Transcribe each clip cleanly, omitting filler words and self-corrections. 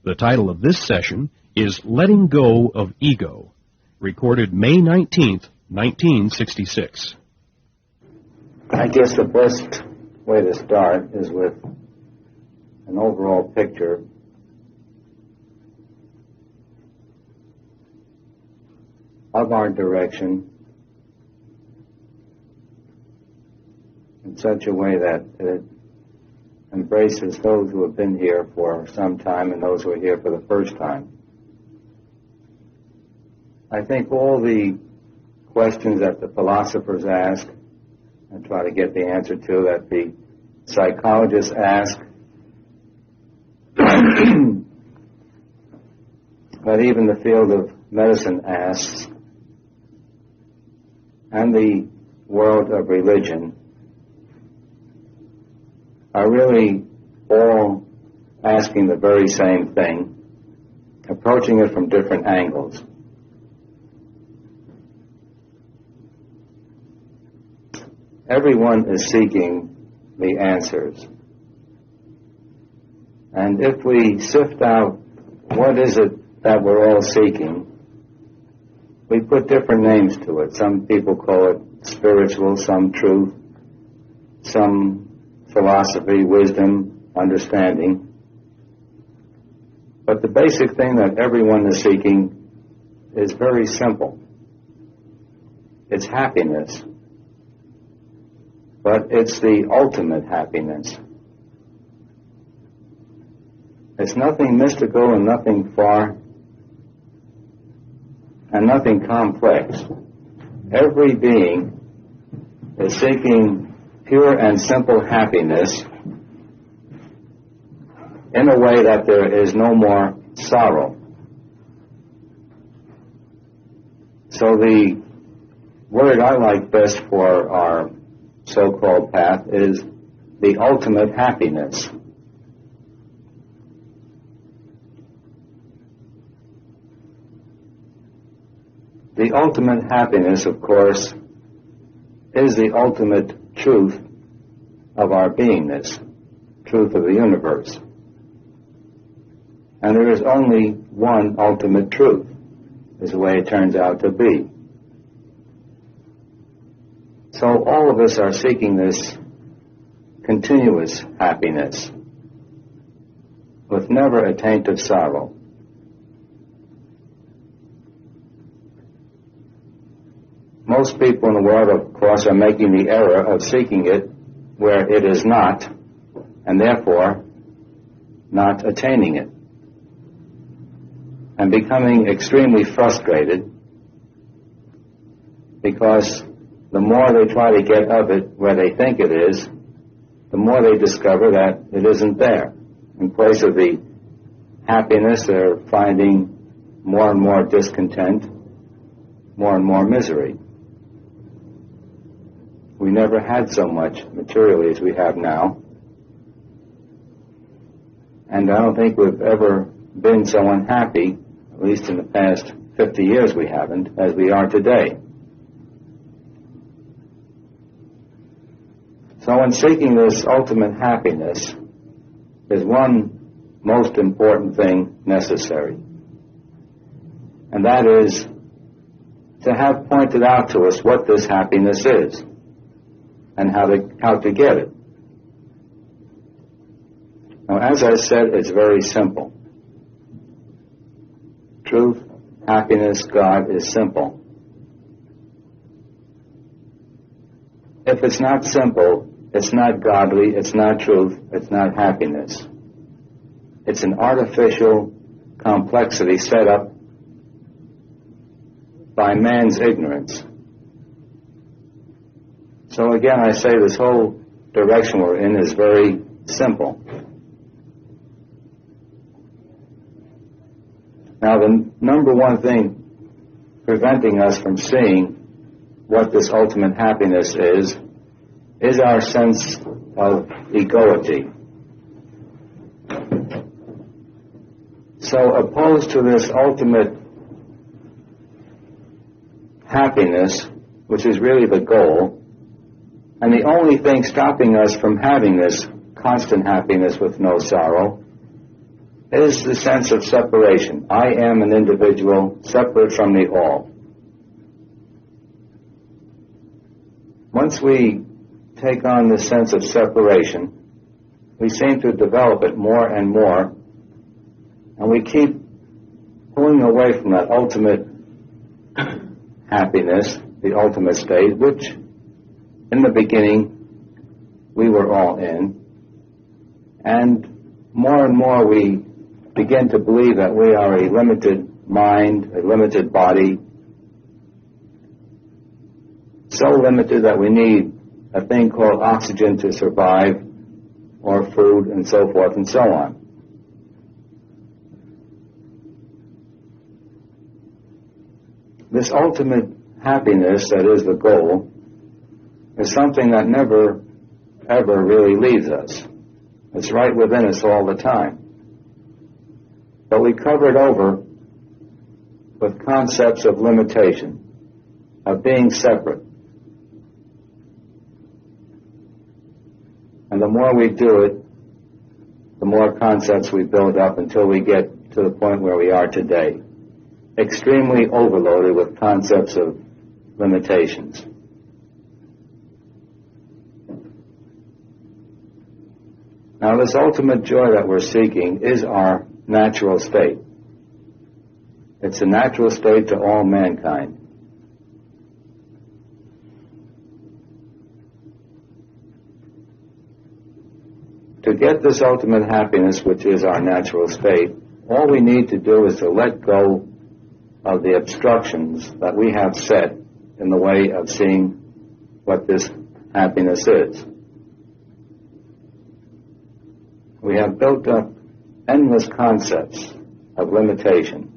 The title of this session is Letting Go of Ego, recorded May 19th, 1966. I guess the best way to start is with an overall picture of our direction in such a way that it embraces those who have been here for some time and those who are here for the first time. I think all the questions that the philosophers ask and try to get the answer to, that the psychologists ask, that even the field of medicine asks, and the world of religion are really all asking the very same thing, approaching it from different angles. Everyone is seeking the answers. And if we sift out what is it that we're all seeking, we put different names to it. Some people call it spiritual, some truth, some philosophy, wisdom, understanding. But the basic thing that everyone is seeking is very simple. It's happiness. But it's the ultimate happiness. It's nothing mystical and nothing far and nothing complex. Every being is seeking pure and simple happiness in a way that there is no more sorrow. So the word I like best for our so-called path is the ultimate happiness. The ultimate happiness, of course, is the ultimate truth of our beingness, truth of the universe. And there is only one ultimate truth, is the way it turns out to be. So all of us are seeking this continuous happiness with never a taint of sorrow. Most people in the world, of course, are making the error of seeking it where it is not, and therefore not attaining it, and becoming extremely frustrated because the more they try to get of it where they think it is, the more they discover that it isn't there. In place of the happiness, they're finding more and more discontent, more and more misery. We never had so much materially as we have now. And I don't think we've ever been so unhappy, at least in the past 50 years we haven't, as we are today. So in seeking this ultimate happiness, there's one most important thing necessary. And that is to have pointed out to us what this happiness is and how to get it. Now, as I said, it's very simple. Truth, happiness, God is simple. If it's not simple, it's not godly, it's not truth, it's not happiness. It's an artificial complexity set up by man's ignorance. So again, I say this whole direction we're in is very simple. Now, the number one thing preventing us from seeing what this ultimate happiness is our sense of egoity. So opposed to this ultimate happiness, which is really the goal, and the only thing stopping us from having this constant happiness with no sorrow, is the sense of separation. I am an individual separate from the all. Once we take on the sense of separation, we seem to develop it more and more, and we keep pulling away from that ultimate happiness, the ultimate state, which in the beginning we were all in. And more we begin to believe that we are a limited mind, a limited body, so limited that we need a thing called oxygen to survive, or food, and so forth and so on. This ultimate happiness that is the goal is something that never, ever really leaves us. It's right within us all the time. But we cover it over with concepts of limitation, of being separate. And the more we do it, the more concepts we build up until we get to the point where we are today, extremely overloaded with concepts of limitations. Now, this ultimate joy that we're seeking is our natural state. It's a natural state to all mankind. To get this ultimate happiness, which is our natural state, all we need to do is to let go of the obstructions that we have set in the way of seeing what this happiness is. We have built up endless concepts of limitation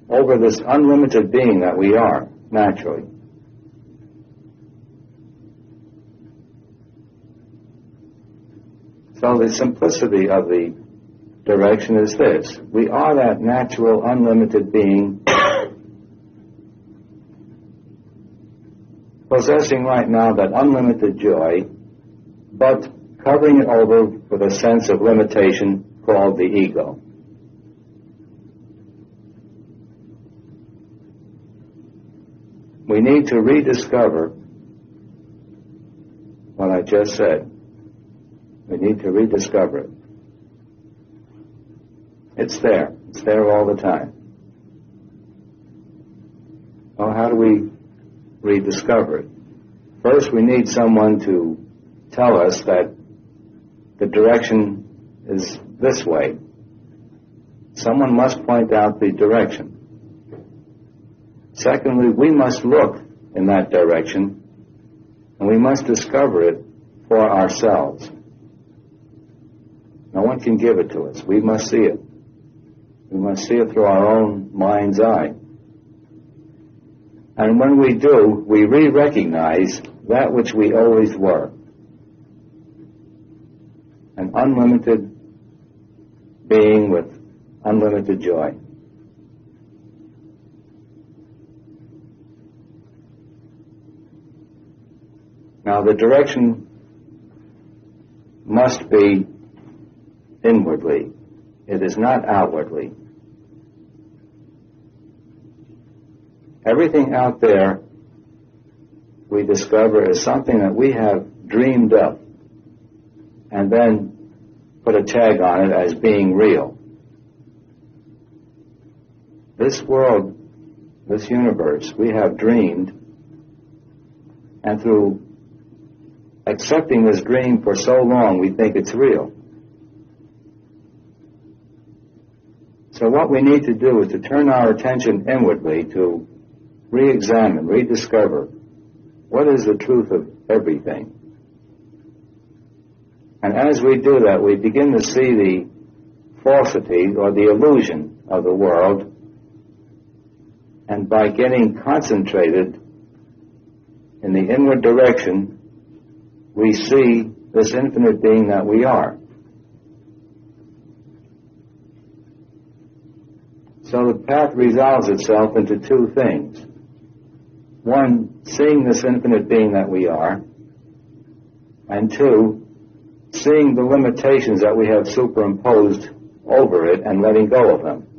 over this unlimited being that we are, naturally. So the simplicity of the direction is this. We are that natural, unlimited being possessing right now that unlimited joy, but covering it over with a sense of limitation called the ego. We need to rediscover what I just said. We need to rediscover it. It's there. It's there all the time. Well, how do we rediscover it? First, we need someone to tell us that the direction is this way. Someone must point out the direction. Secondly, we must look in that direction, and we must discover it for ourselves. No one can give it to us. We must see it. We must see it through our own mind's eye. And when we do, we re-recognize that which we always were. An unlimited being with unlimited joy. Now, the direction must be inwardly. It is not outwardly. Everything out there, we discover, is something that we have dreamed up and then put a tag on it as being real. This world, this universe, we have dreamed, and through accepting this dream for so long, we think it's real. So what we need to do is to turn our attention inwardly to re-examine, rediscover what is the truth of everything. And as we do that, we begin to see the falsity or the illusion of the world, and by getting concentrated in the inward direction, we see this infinite being that we are. So the path resolves itself into two things. One, seeing this infinite being that we are, and two, seeing the limitations that we have superimposed over it and letting go of them.